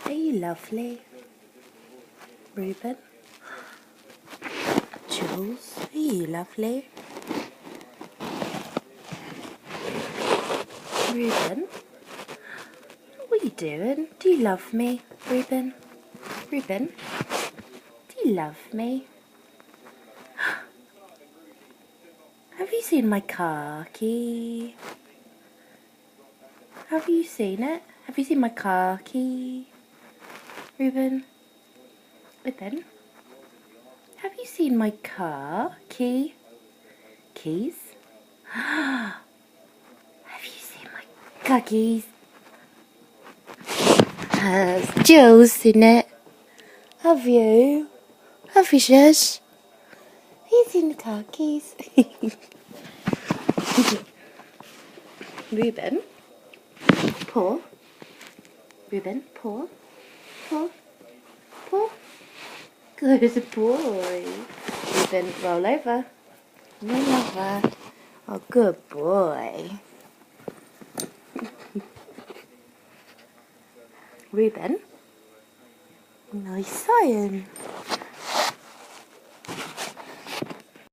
Are you lovely? Reuben? Jules, are you lovely? Reuben? What are you doing? Do you love me, Reuben? Reuben? Do you love me? Have you seen my car key? Have you seen it? Have you seen my car key? Reuben? Reuben? Have you seen my car key? Keys? Have you seen my car keys? Has Joe's seen it? Have you? Have you, Shush? Have you seen the car keys? Reuben? Paw? Reuben? Paw? Paw? Paw? Good boy. Reuben, roll over. Roll over. Oh, good boy. Reuben? Nice Cyan.